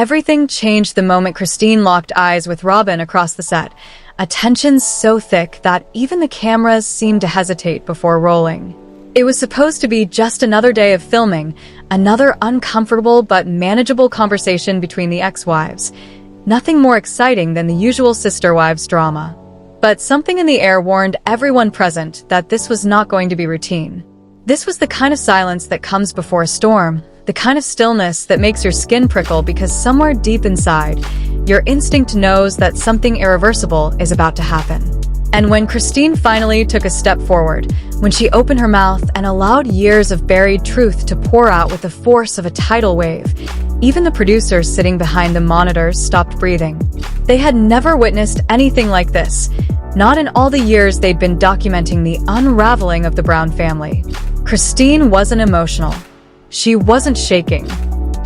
Everything changed the moment Christine locked eyes with Robyn across the set, a tension so thick that even the cameras seemed to hesitate before rolling. It was supposed to be just another day of filming, another uncomfortable but manageable conversation between the ex-wives. Nothing more exciting than the usual sister-wives drama. But something in the air warned everyone present that this was not going to be routine. This was the kind of silence that comes before a storm, the kind of stillness that makes your skin prickle because somewhere deep inside, your instinct knows that something irreversible is about to happen. And when Christine finally took a step forward, when she opened her mouth and allowed years of buried truth to pour out with the force of a tidal wave, even the producers sitting behind the monitors stopped breathing. They had never witnessed anything like this, not in all the years they'd been documenting the unraveling of the Brown family. Christine wasn't emotional. She wasn't shaking.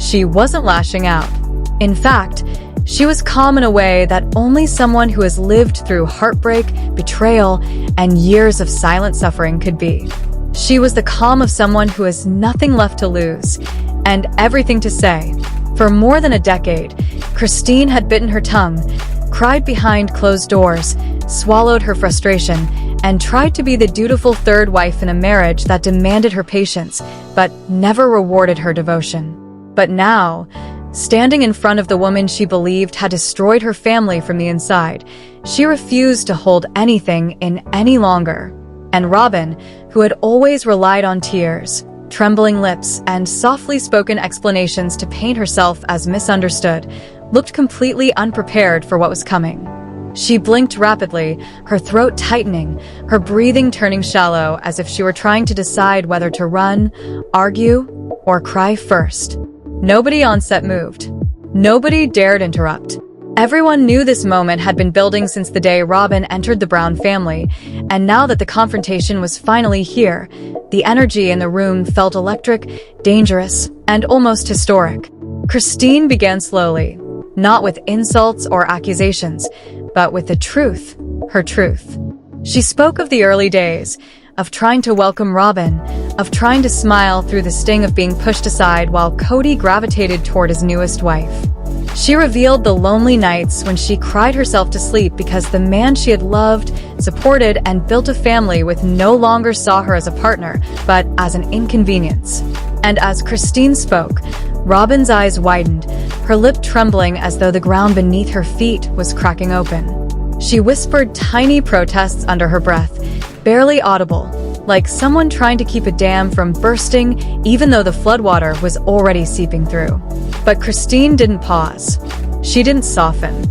She wasn't lashing out. In fact, she was calm in a way that only someone who has lived through heartbreak, betrayal, and years of silent suffering could be. She was the calm of someone who has nothing left to lose and everything to say. For more than a decade, Christine had bitten her tongue, cried behind closed doors, swallowed her frustration, and tried to be the dutiful third wife in a marriage that demanded her patience, but never rewarded her devotion. But now, standing in front of the woman she believed had destroyed her family from the inside, she refused to hold anything in any longer. And Robyn, who had always relied on tears, trembling lips, and softly spoken explanations to paint herself as misunderstood, looked completely unprepared for what was coming. She blinked rapidly, her throat tightening, her breathing turning shallow as if she were trying to decide whether to run, argue, or cry first. Nobody on set moved. Nobody dared interrupt. Everyone knew this moment had been building since the day Robyn entered the Brown family, and now that the confrontation was finally here, the energy in the room felt electric, dangerous, and almost historic. Christine began slowly, not with insults or accusations, but with the truth, her truth. She spoke of the early days, of trying to welcome Robyn, of trying to smile through the sting of being pushed aside while Cody gravitated toward his newest wife. She revealed the lonely nights when she cried herself to sleep because the man she had loved, supported, and built a family with no longer saw her as a partner, but as an inconvenience. And as Christine spoke, Robyn's eyes widened, her lip trembling as though the ground beneath her feet was cracking open. She whispered tiny protests under her breath, barely audible, like someone trying to keep a dam from bursting even though the floodwater was already seeping through. But Christine didn't pause. She didn't soften.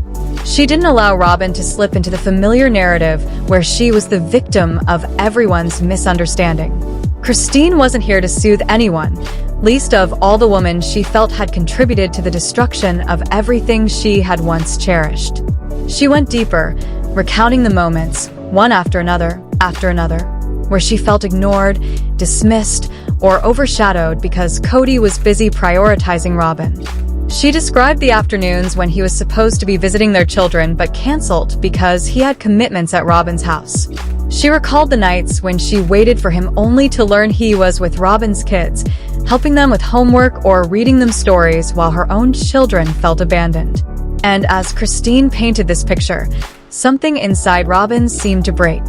She didn't allow Robyn to slip into the familiar narrative where she was the victim of everyone's misunderstanding. Christine wasn't here to soothe anyone, least of all the woman she felt had contributed to the destruction of everything she had once cherished. She went deeper, recounting the moments, one after another, where she felt ignored, dismissed, or overshadowed because Cody was busy prioritizing Robyn. She described the afternoons when he was supposed to be visiting their children but canceled because he had commitments at Robyn's house. She recalled the nights when she waited for him only to learn he was with Robyn's kids, helping them with homework or reading them stories while her own children felt abandoned. And as Christine painted this picture, something inside Robyn seemed to break.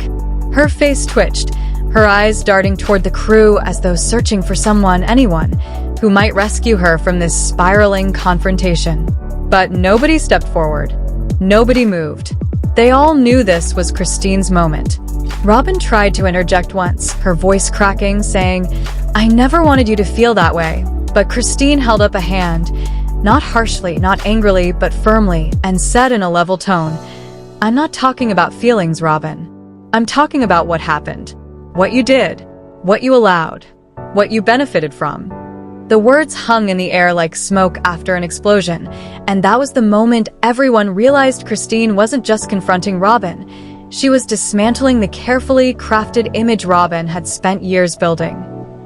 Her face twitched, her eyes darting toward the crew as though searching for someone, anyone, who might rescue her from this spiraling confrontation. But nobody stepped forward. Nobody moved. They all knew this was Christine's moment. Robyn tried to interject once, her voice cracking, saying, "I never wanted you to feel that way." But Christine held up a hand, not harshly, not angrily, but firmly, and said in a level tone, "I'm not talking about feelings, Robyn. I'm talking about what happened. What you did. What you allowed. What you benefited from." The words hung in the air like smoke after an explosion, and that was the moment everyone realized Christine wasn't just confronting Robyn. She was dismantling the carefully crafted image Robyn had spent years building.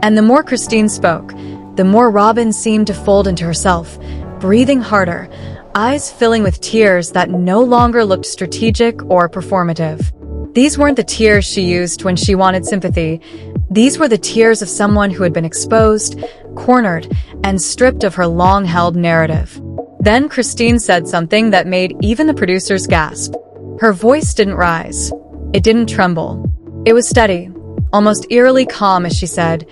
And the more Christine spoke, the more Robyn seemed to fold into herself, breathing harder, eyes filling with tears that no longer looked strategic or performative. These weren't the tears she used when she wanted sympathy. These were the tears of someone who had been exposed, cornered, and stripped of her long-held narrative. Then Christine said something that made even the producers gasp. Her voice didn't rise. It didn't tremble. It was steady, almost eerily calm as she said,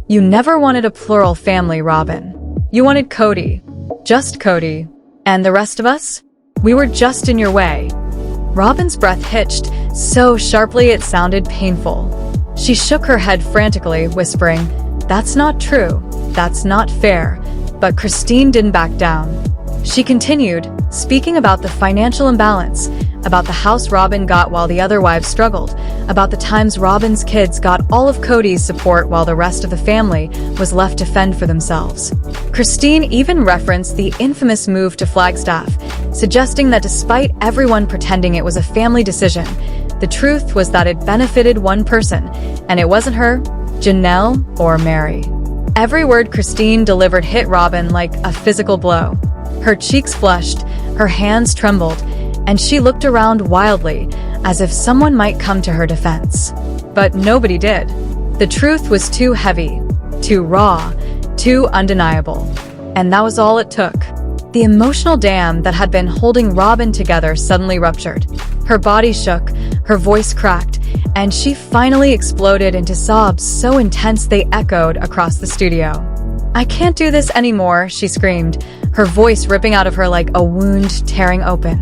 "You never wanted a plural family, Robyn. You wanted Cody. Just Cody. And the rest of us? We were just in your way." Robyn's breath hitched so sharply it sounded painful. She shook her head frantically, whispering, "That's not true. That's not fair." But Christine didn't back down. She continued, speaking about the financial imbalance, about the house Robyn got while the other wives struggled, about the times Robyn's kids got all of Cody's support while the rest of the family was left to fend for themselves. Christine even referenced the infamous move to Flagstaff, suggesting that despite everyone pretending it was a family decision, the truth was that it benefited one person, and it wasn't her, Janelle, or Mary. Every word Christine delivered hit Robyn like a physical blow. Her cheeks flushed, her hands trembled, and she looked around wildly, as if someone might come to her defense. But nobody did. The truth was too heavy, too raw, too undeniable. And that was all it took. The emotional dam that had been holding Robyn together suddenly ruptured. Her body shook, her voice cracked, and she finally exploded into sobs so intense they echoed across the studio. "I can't do this anymore," she screamed, her voice ripping out of her like a wound tearing open.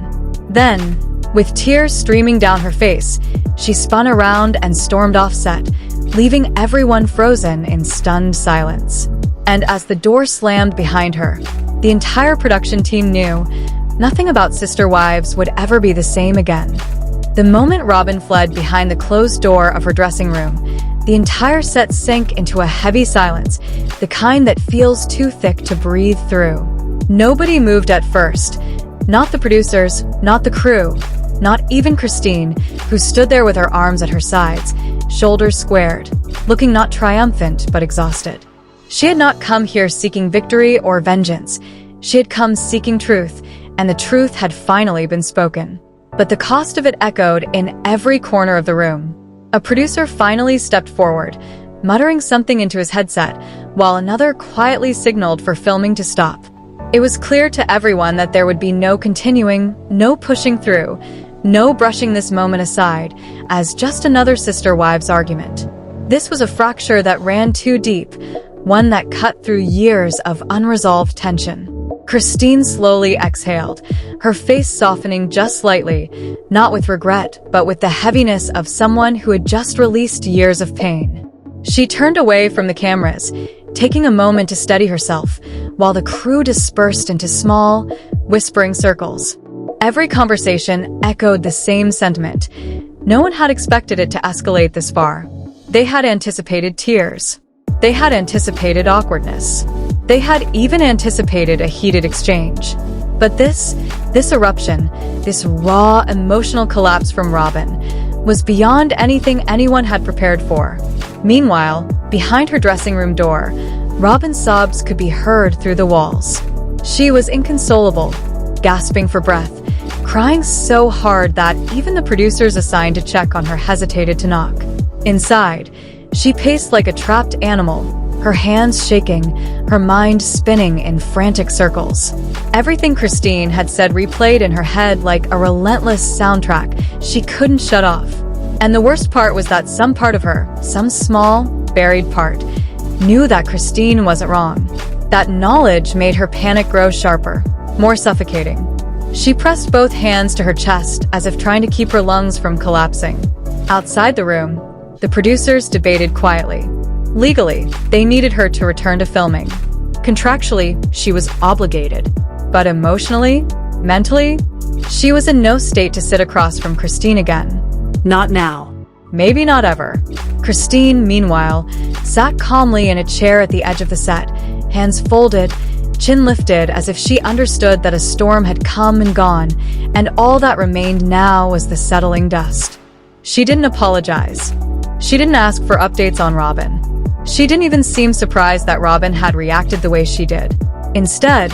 Then, with tears streaming down her face, she spun around and stormed off set, leaving everyone frozen in stunned silence. And as the door slammed behind her, the entire production team knew nothing about Sister Wives would ever be the same again. The moment Robyn fled behind the closed door of her dressing room, the entire set sank into a heavy silence, the kind that feels too thick to breathe through. Nobody moved at first. Not the producers, not the crew, not even Christine, who stood there with her arms at her sides, shoulders squared, looking not triumphant but exhausted. She had not come here seeking victory or vengeance. She had come seeking truth, and the truth had finally been spoken. But the cost of it echoed in every corner of the room. A producer finally stepped forward, muttering something into his headset, while another quietly signaled for filming to stop. It was clear to everyone that there would be no continuing, no pushing through, no brushing this moment aside as just another Sister Wives argument. This was a fracture that ran too deep, one that cut through years of unresolved tension. Christine slowly exhaled, her face softening just slightly, not with regret, but with the heaviness of someone who had just released years of pain. She turned away from the cameras, taking a moment to steady herself, while the crew dispersed into small, whispering circles. Every conversation echoed the same sentiment. No one had expected it to escalate this far. They had anticipated tears. They had anticipated awkwardness. They had even anticipated a heated exchange. But this eruption, this raw, emotional collapse from Robyn, was beyond anything anyone had prepared for. Meanwhile, behind her dressing room door, Robyn's sobs could be heard through the walls. She was inconsolable, gasping for breath, crying so hard that even the producers assigned to check on her hesitated to knock. Inside, she paced like a trapped animal, her hands shaking, her mind spinning in frantic circles. Everything Christine had said replayed in her head like a relentless soundtrack she couldn't shut off. And the worst part was that some part of her, some small, buried part, knew that Christine wasn't wrong. That knowledge made her panic grow sharper, more suffocating. She pressed both hands to her chest as if trying to keep her lungs from collapsing. Outside the room, the producers debated quietly. Legally, they needed her to return to filming. Contractually, she was obligated. But emotionally, mentally, she was in no state to sit across from Christine again. Not now. Maybe not ever. Christine, meanwhile, sat calmly in a chair at the edge of the set, hands folded, chin lifted as if she understood that a storm had come and gone, and all that remained now was the settling dust. She didn't apologize. She didn't ask for updates on Robyn. She didn't even seem surprised that Robyn had reacted the way she did. Instead,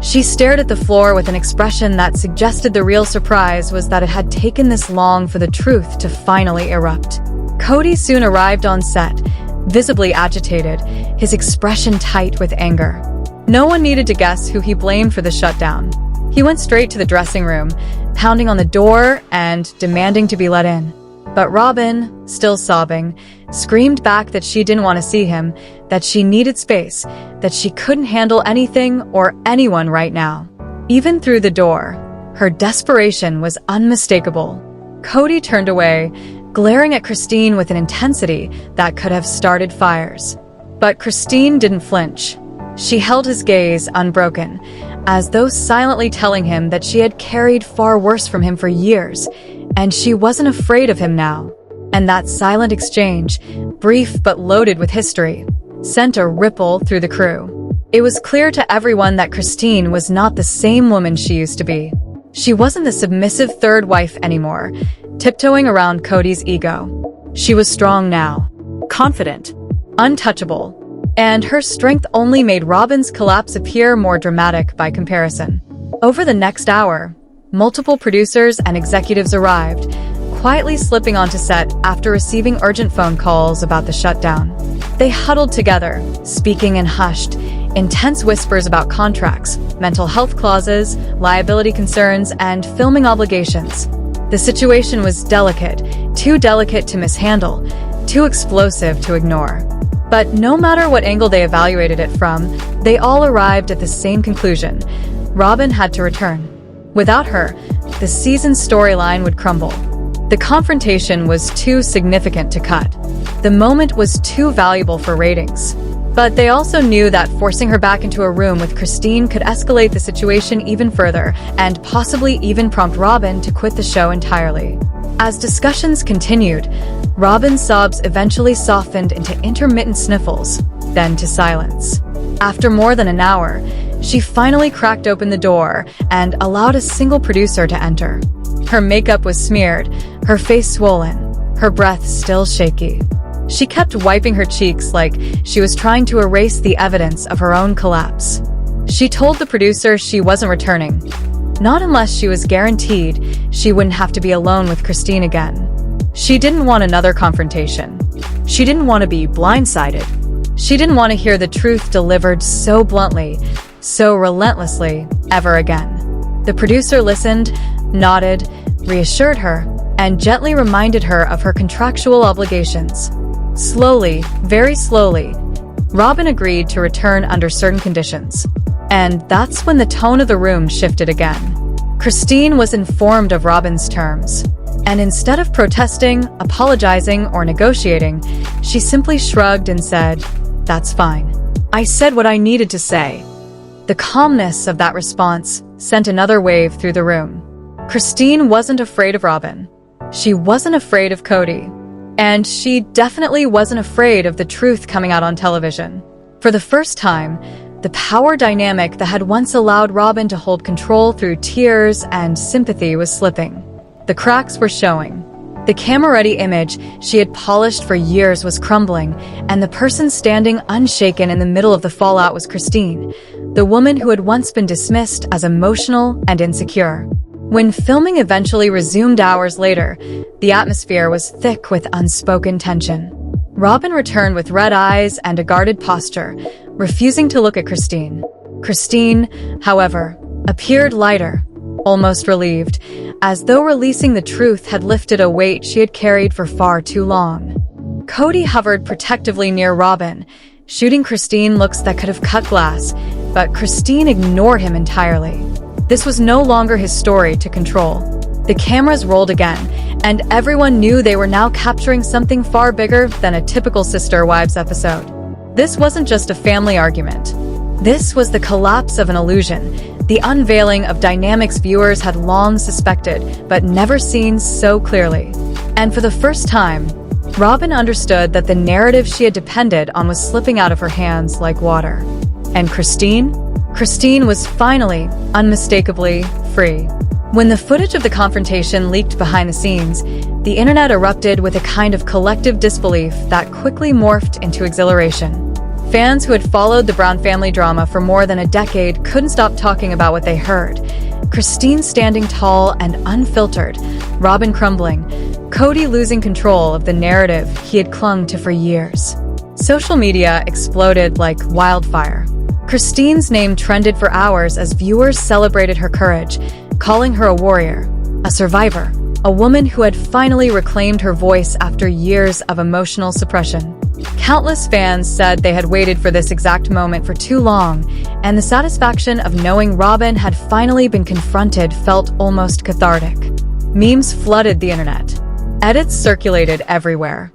she stared at the floor with an expression that suggested the real surprise was that it had taken this long for the truth to finally erupt. Cody soon arrived on set, visibly agitated, his expression tight with anger. No one needed to guess who he blamed for the shutdown. He went straight to the dressing room, pounding on the door and demanding to be let in. But Robyn, still sobbing, screamed back that she didn't want to see him, that she needed space, that she couldn't handle anything or anyone right now. Even through the door, her desperation was unmistakable. Cody turned away, glaring at Christine with an intensity that could have started fires. But Christine didn't flinch. She held his gaze unbroken, as though silently telling him that she had carried far worse from him for years, and she wasn't afraid of him now. And that silent exchange, brief but loaded with history, sent a ripple through the crew. It was clear to everyone that Christine was not the same woman she used to be. She wasn't the submissive third wife anymore, tiptoeing around Cody's ego. She was strong now, confident, untouchable, and her strength only made Robyn's collapse appear more dramatic by comparison. Over the next hour, multiple producers and executives arrived, quietly slipping onto set after receiving urgent phone calls about the shutdown. They huddled together, speaking in hushed, intense whispers about contracts, mental health clauses, liability concerns, and filming obligations. The situation was delicate, too delicate to mishandle, too explosive to ignore. But no matter what angle they evaluated it from, they all arrived at the same conclusion. Robyn had to return. Without her, the season's storyline would crumble. The confrontation was too significant to cut. The moment was too valuable for ratings. But they also knew that forcing her back into a room with Christine could escalate the situation even further and possibly even prompt Robyn to quit the show entirely. As discussions continued, Robyn's sobs eventually softened into intermittent sniffles, then to silence. After more than an hour, she finally cracked open the door and allowed a single producer to enter. Her makeup was smeared, her face swollen, her breath still shaky. She kept wiping her cheeks like she was trying to erase the evidence of her own collapse. She told the producer she wasn't returning, not unless she was guaranteed she wouldn't have to be alone with Christine again. She didn't want another confrontation. She didn't want to be blindsided. She didn't want to hear the truth delivered so bluntly, so relentlessly, ever again. The producer listened, nodded, reassured her, and gently reminded her of her contractual obligations. Slowly, very slowly, Robyn agreed to return under certain conditions. And that's when the tone of the room shifted again. Christine was informed of Robyn's terms. And instead of protesting, apologizing, or negotiating, she simply shrugged and said, "That's fine. I said what I needed to say." The calmness of that response sent another wave through the room. Christine wasn't afraid of Robyn. She wasn't afraid of Cody. And she definitely wasn't afraid of the truth coming out on television. For the first time, the power dynamic that had once allowed Robyn to hold control through tears and sympathy was slipping. The cracks were showing. The camera-ready image she had polished for years was crumbling, and the person standing unshaken in the middle of the fallout was Christine, the woman who had once been dismissed as emotional and insecure. When filming eventually resumed hours later, the atmosphere was thick with unspoken tension. Robyn returned with red eyes and a guarded posture, refusing to look at Christine. Christine, however, appeared lighter, almost relieved, as though releasing the truth had lifted a weight she had carried for far too long. Cody hovered protectively near Robyn, shooting Christine looks that could have cut glass, but Christine ignored him entirely. This was no longer his story to control. The cameras rolled again, and everyone knew they were now capturing something far bigger than a typical Sister Wives episode. This wasn't just a family argument. This was the collapse of an illusion, the unveiling of dynamics viewers had long suspected, but never seen so clearly. And for the first time, Robyn understood that the narrative she had depended on was slipping out of her hands like water. And Christine was finally, unmistakably, free. When the footage of the confrontation leaked behind the scenes, the internet erupted with a kind of collective disbelief that quickly morphed into exhilaration. Fans who had followed the Brown family drama for more than a decade couldn't stop talking about what they heard. Christine standing tall and unfiltered, Robyn crumbling, Cody losing control of the narrative he had clung to for years. Social media exploded like wildfire. Christine's name trended for hours as viewers celebrated her courage, calling her a warrior, a survivor, a woman who had finally reclaimed her voice after years of emotional suppression. Countless fans said they had waited for this exact moment for too long, and the satisfaction of knowing Robyn had finally been confronted felt almost cathartic. Memes flooded the internet. Edits circulated everywhere.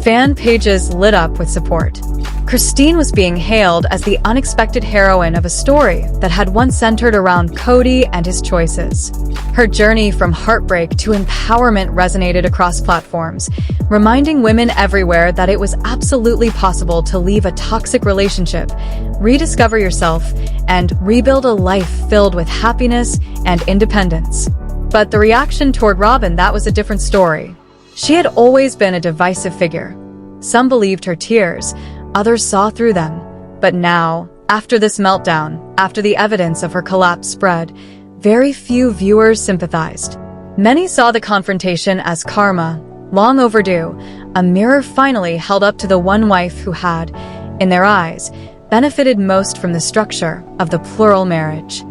Fan pages lit up with support. Christine was being hailed as the unexpected heroine of a story that had once centered around Cody and his choices. Her journey from heartbreak to empowerment resonated across platforms, reminding women everywhere that it was absolutely possible to leave a toxic relationship, rediscover yourself, and rebuild a life filled with happiness and independence. But the reaction toward Robyn, that was a different story. She had always been a divisive figure. Some believed her tears, others saw through them. But now, after this meltdown, after the evidence of her collapse spread, very few viewers sympathized. Many saw the confrontation as karma, long overdue, a mirror finally held up to the one wife who had, in their eyes, benefited most from the structure of the plural marriage.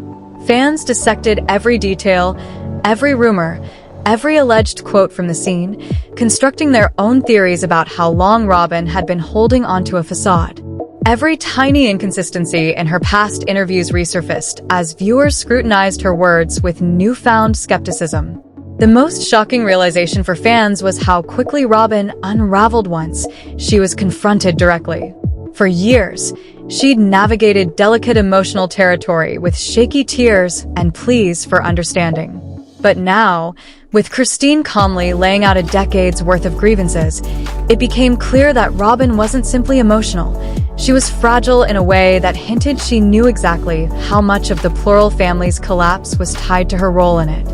Fans dissected every detail, every rumor, every alleged quote from the scene, constructing their own theories about how long Robyn had been holding onto a facade. Every tiny inconsistency in her past interviews resurfaced as viewers scrutinized her words with newfound skepticism. The most shocking realization for fans was how quickly Robyn unraveled once she was confronted directly. For years, she'd navigated delicate emotional territory with shaky tears and pleas for understanding. But now, with Christine calmly laying out a decade's worth of grievances, it became clear that Robyn wasn't simply emotional. She was fragile in a way that hinted she knew exactly how much of the plural family's collapse was tied to her role in it.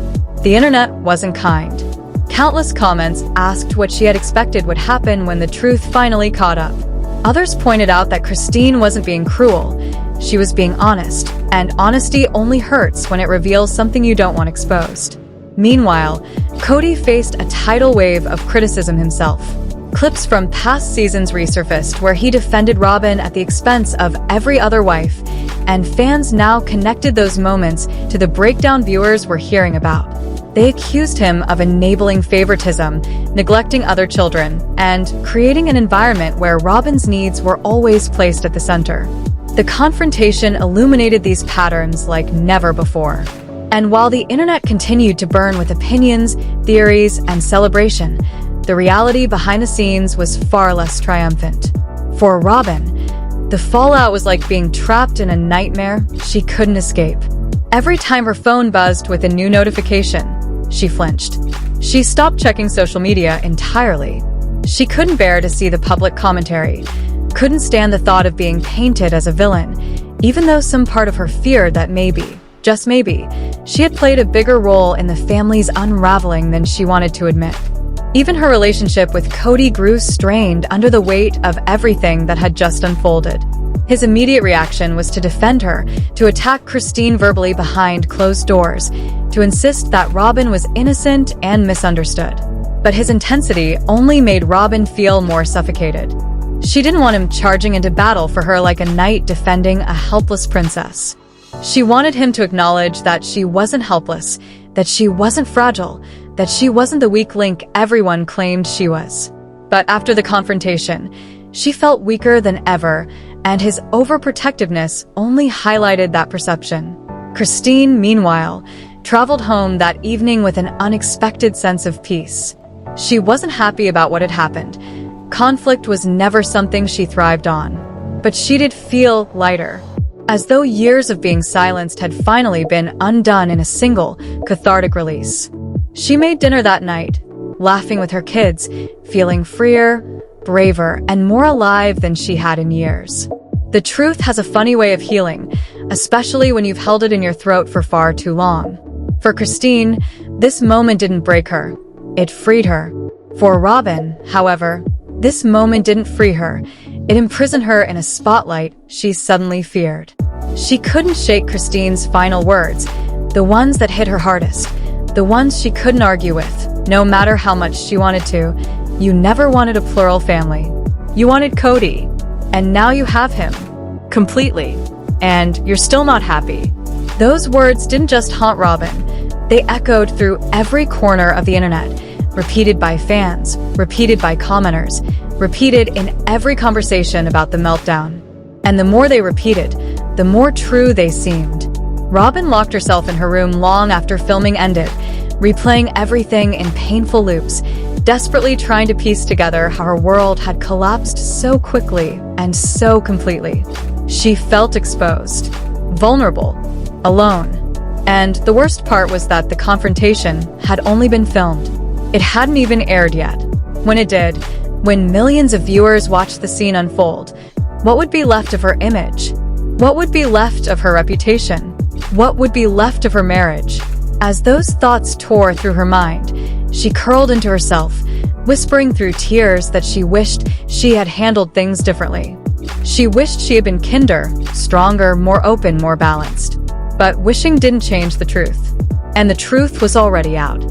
The internet wasn't kind. Countless comments asked what she had expected would happen when the truth finally caught up. Others pointed out that Christine wasn't being cruel. She was being honest, and honesty only hurts when it reveals something you don't want exposed. Meanwhile, Cody faced a tidal wave of criticism himself. Clips from past seasons resurfaced where he defended Robyn at the expense of every other wife, and fans now connected those moments to the breakdown viewers were hearing about. They accused him of enabling favoritism, neglecting other children, and creating an environment where Robyn's needs were always placed at the center. The confrontation illuminated these patterns like never before. And while the internet continued to burn with opinions, theories, and celebration, the reality behind the scenes was far less triumphant. For Robyn, the fallout was like being trapped in a nightmare she couldn't escape. Every time her phone buzzed with a new notification, she flinched. She stopped checking social media entirely. She couldn't bear to see the public commentary, couldn't stand the thought of being painted as a villain, even though some part of her feared that maybe, just maybe, she had played a bigger role in the family's unraveling than she wanted to admit. Even her relationship with Cody grew strained under the weight of everything that had just unfolded. His immediate reaction was to defend her, to attack Christine verbally behind closed doors, to insist that Robyn was innocent and misunderstood. But his intensity only made Robyn feel more suffocated. She didn't want him charging into battle for her like a knight defending a helpless princess. She wanted him to acknowledge that she wasn't helpless, that she wasn't fragile, that she wasn't the weak link everyone claimed she was. But after the confrontation, she felt weaker than ever, and his overprotectiveness only highlighted that perception. Christine, meanwhile, traveled home that evening with an unexpected sense of peace. She wasn't happy about what had happened. Conflict was never something she thrived on. But she did feel lighter, as though years of being silenced had finally been undone in a single, cathartic release. She made dinner that night, laughing with her kids, feeling freer, braver, and more alive than she had in years. The truth has a funny way of healing, especially when you've held it in your throat for far too long. For Christine, this moment didn't break her. It freed her. For Robyn, however, this moment didn't free her. It imprisoned her in a spotlight she suddenly feared. She couldn't shake Christine's final words, the ones that hit her hardest, the ones she couldn't argue with, no matter how much she wanted to. You never wanted a plural family. You wanted Cody, and now you have him. Completely. and you're still not happy. Those words didn't just haunt Robyn. They echoed through every corner of the internet, repeated by fans, repeated by commenters, repeated in every conversation about the meltdown. And the more they repeated, the more true they seemed. Robyn locked herself in her room long after filming ended, replaying everything in painful loops, desperately trying to piece together how her world had collapsed so quickly and so completely. She felt exposed, vulnerable, alone. And the worst part was that the confrontation had only been filmed. It hadn't even aired yet. When it did, when millions of viewers watched the scene unfold, what would be left of her image? What would be left of her reputation? What would be left of her marriage? As those thoughts tore through her mind, she curled into herself, whispering through tears that she wished she had handled things differently. She wished she had been kinder, stronger, more open, more balanced. But wishing didn't change the truth. And the truth was already out.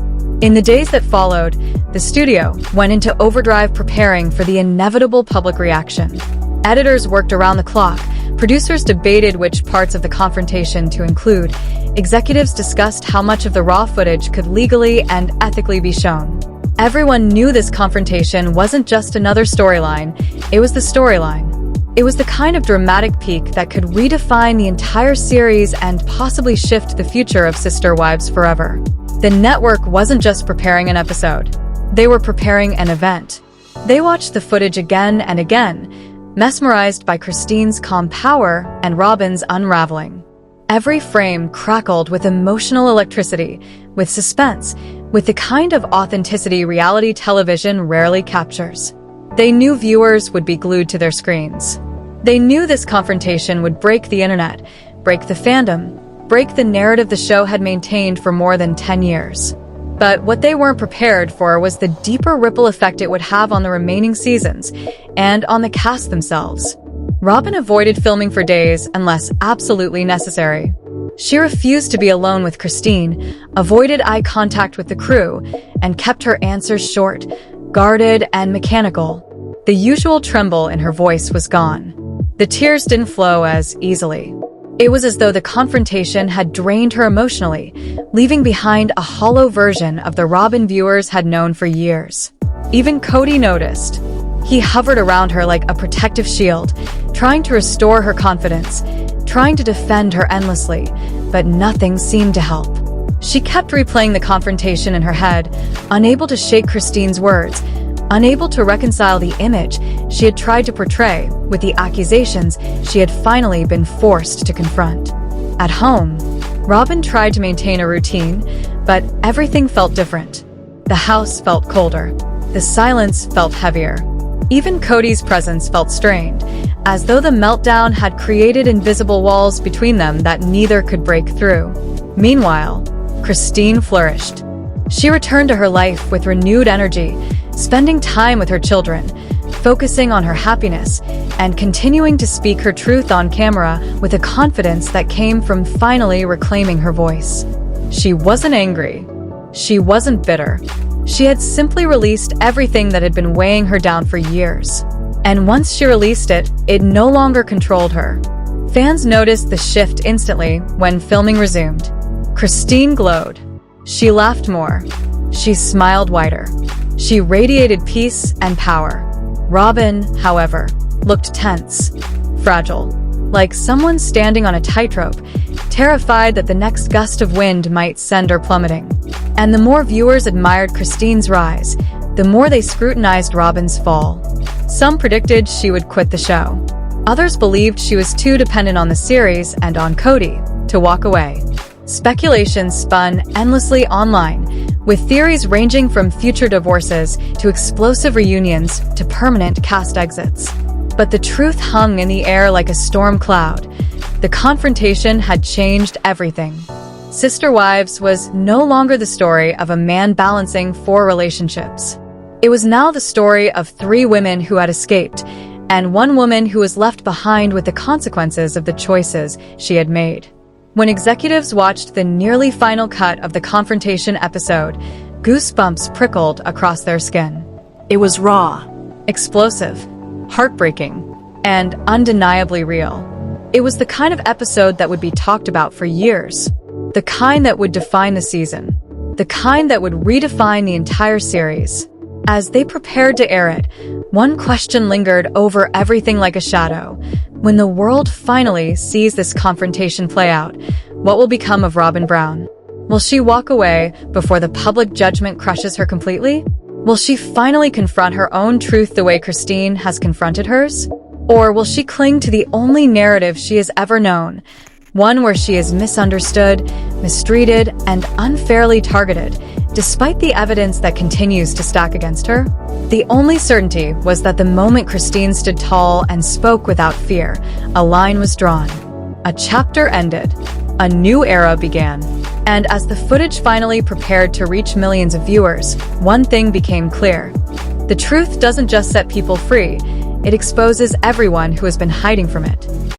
In the days that followed, the studio went into overdrive preparing for the inevitable public reaction. Editors worked around the clock, producers debated which parts of the confrontation to include, executives discussed how much of the raw footage could legally and ethically be shown. Everyone knew this confrontation wasn't just another storyline, it was the storyline. It was the kind of dramatic peak that could redefine the entire series and possibly shift the future of Sister Wives forever. The network wasn't just preparing an episode. They were preparing an event. They watched the footage again and again, mesmerized by Christine's calm power and Robyn's unraveling. Every frame crackled with emotional electricity, with suspense, with the kind of authenticity reality television rarely captures. They knew viewers would be glued to their screens. They knew this confrontation would break the internet, break the fandom, break the narrative the show had maintained for more than 10 years. But what they weren't prepared for was the deeper ripple effect it would have on the remaining seasons and on the cast themselves. Robyn avoided filming for days unless absolutely necessary. She refused to be alone with Christine, avoided eye contact with the crew, and kept her answers short, guarded, and mechanical. The usual tremble in her voice was gone. The tears didn't flow as easily. It was as though the confrontation had drained her emotionally, leaving behind a hollow version of the Robyn viewers had known for years. Even Cody noticed. He hovered around her like a protective shield, trying to restore her confidence, trying to defend her endlessly, but nothing seemed to help. She kept replaying the confrontation in her head, unable to shake Christine's words, unable to reconcile the image she had tried to portray with the accusations she had finally been forced to confront. At home, Robyn tried to maintain a routine, but everything felt different. The house felt colder. The silence felt heavier. Even Cody's presence felt strained, as though the meltdown had created invisible walls between them that neither could break through. Meanwhile, Christine flourished. She returned to her life with renewed energy, spending time with her children, focusing on her happiness, and continuing to speak her truth on camera with a confidence that came from finally reclaiming her voice. She wasn't angry. She wasn't bitter. She had simply released everything that had been weighing her down for years. And once she released it, it no longer controlled her. Fans noticed the shift instantly when filming resumed. Christine glowed. She laughed more. She smiled wider. She radiated peace and power. Robyn, however, looked tense, fragile, like someone standing on a tightrope, terrified that the next gust of wind might send her plummeting. And the more viewers admired Christine's rise, the more they scrutinized Robyn's fall. Some predicted she would quit the show. Others believed she was too dependent on the series and on Cody to walk away. Speculation spun endlessly online, with theories ranging from future divorces to explosive reunions to permanent cast exits. But the truth hung in the air like a storm cloud. The confrontation had changed everything. Sister Wives was no longer the story of a man balancing 4 relationships. It was now the story of 3 women who had escaped, and 1 woman who was left behind with the consequences of the choices she had made. When executives watched the nearly final cut of the confrontation episode, goosebumps prickled across their skin. It was raw, explosive, heartbreaking, and undeniably real. It was the kind of episode that would be talked about for years. The kind that would define the season. The kind that would redefine the entire series. As they prepared to air it, one question lingered over everything like a shadow. When the world finally sees this confrontation play out, what will become of Robyn Brown? Will she walk away before the public judgment crushes her completely? Will she finally confront her own truth the way Christine has confronted hers? Or will she cling to the only narrative she has ever known? One where she is misunderstood, mistreated, and unfairly targeted, despite the evidence that continues to stack against her? The only certainty was that the moment Christine stood tall and spoke without fear, a line was drawn. A chapter ended. A new era began. And as the footage finally prepared to reach millions of viewers, one thing became clear. The truth doesn't just set people free, it exposes everyone who has been hiding from it.